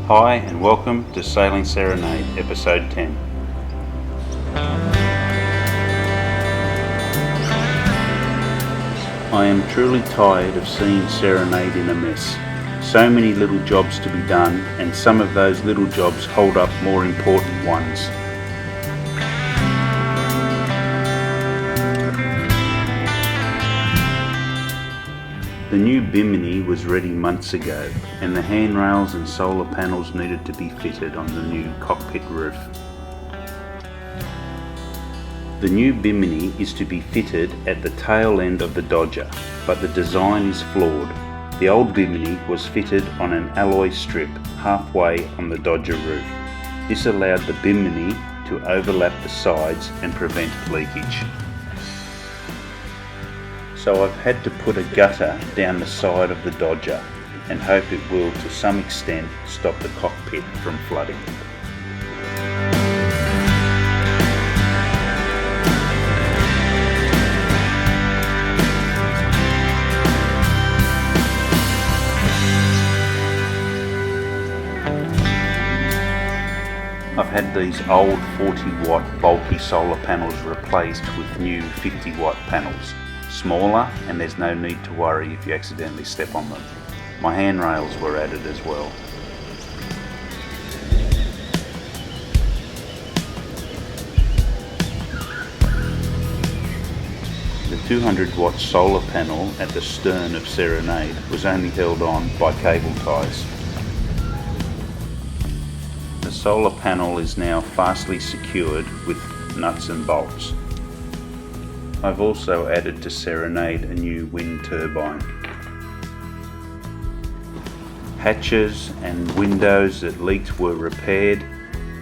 Hi and welcome to Sailing Serenade episode 10. I am truly tired of seeing Serenade in a mess. So many little jobs to be done, and some of those little jobs hold up more important ones. The new bimini was ready months ago, and the handrails and solar panels needed to be fitted on the new cockpit roof. The new bimini is to be fitted at the tail end of the Dodger, but the design is flawed. The old bimini was fitted on an alloy strip halfway on the Dodger roof. This allowed the bimini to overlap the sides and prevent leakage. So I've had to put a gutter down the side of the Dodger and hope it will to some extent stop the cockpit from flooding. I've had these old 40-watt bulky solar panels replaced with new 50-watt panels. Smaller, and there's no need to worry if you accidentally step on them. My handrails were added as well. The 200-watt solar panel at the stern of Serenade was only held on by cable ties. The solar panel is now fastly secured with nuts and bolts. I've also added to Serenade a new wind turbine. Hatches and windows that leaked were repaired,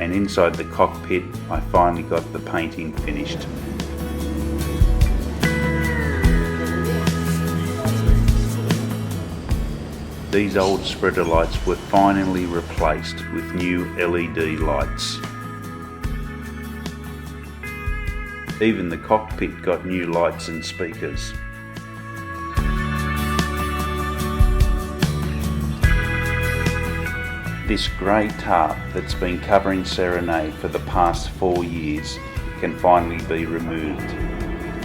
and inside the cockpit I finally got the painting finished. These old spreader lights were finally replaced with new LED lights. Even the cockpit got new lights and speakers. This grey tarp that's been covering Serenade for the past 4 years can finally be removed.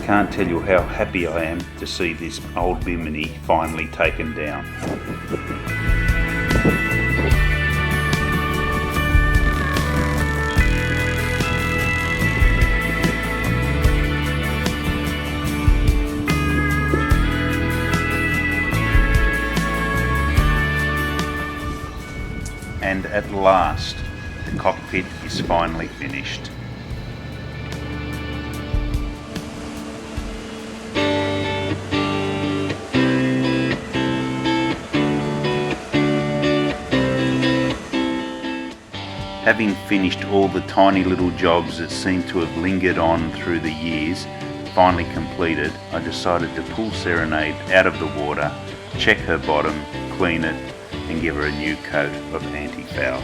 Can't tell you how happy I am to see this old bimini finally taken down. And at last, the cockpit is finally finished. Having finished all the tiny little jobs that seem to have lingered on through the years, finally completed, I decided to pull Serenade out of the water, check her bottom, clean it, and give her a new coat of anti-foul.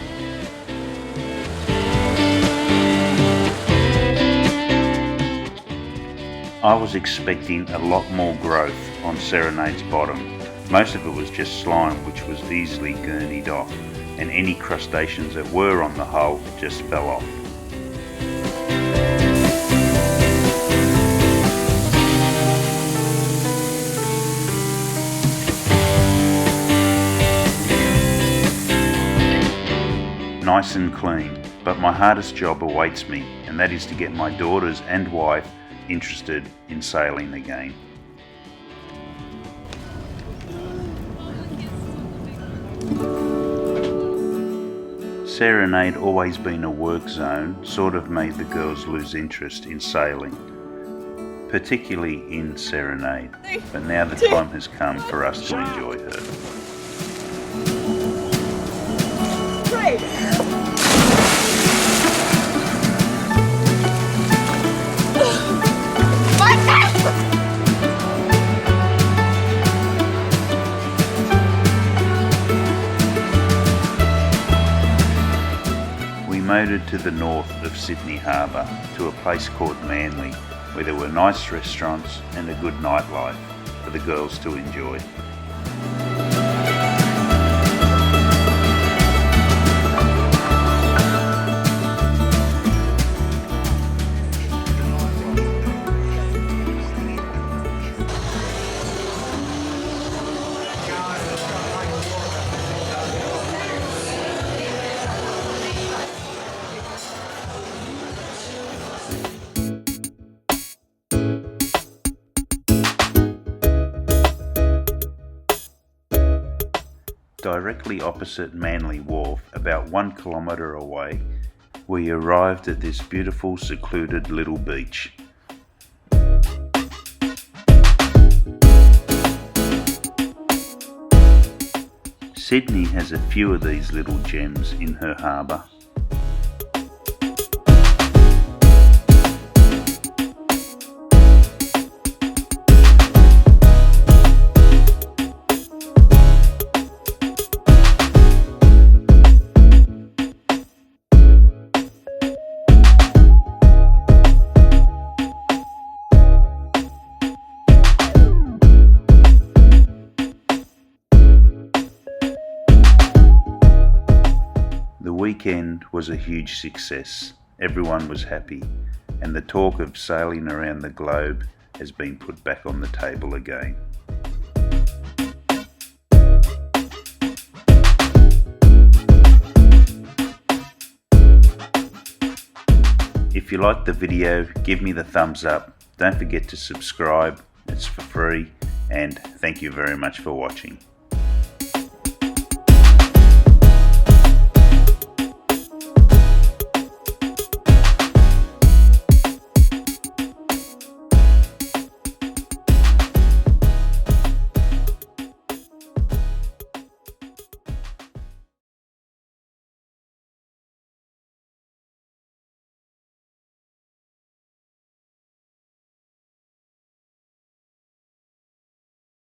I was expecting a lot more growth on Serenade's bottom. Most of it was just slime which was easily gurneyed off, and any crustaceans that were on the hull just fell off. Nice and clean, but my hardest job awaits me, and that is to get my daughters and wife interested in sailing again. Serenade, always been a work zone, sort of made the girls lose interest in sailing, particularly in Serenade, but now the time has come for us to enjoy her. We motored to the north of Sydney Harbour to a place called Manly, where there were nice restaurants and a good nightlife. for the girls to enjoy. Directly opposite Manly Wharf, about 1 kilometre away, we arrived at this beautiful secluded little beach. Sydney has a few of these little gems in her harbour. The weekend was a huge success. Everyone was happy, and the talk of sailing around the globe has been put back on the table again. If you liked the video, give me the thumbs up. Don't forget to subscribe, it's for free, and thank you very much for watching.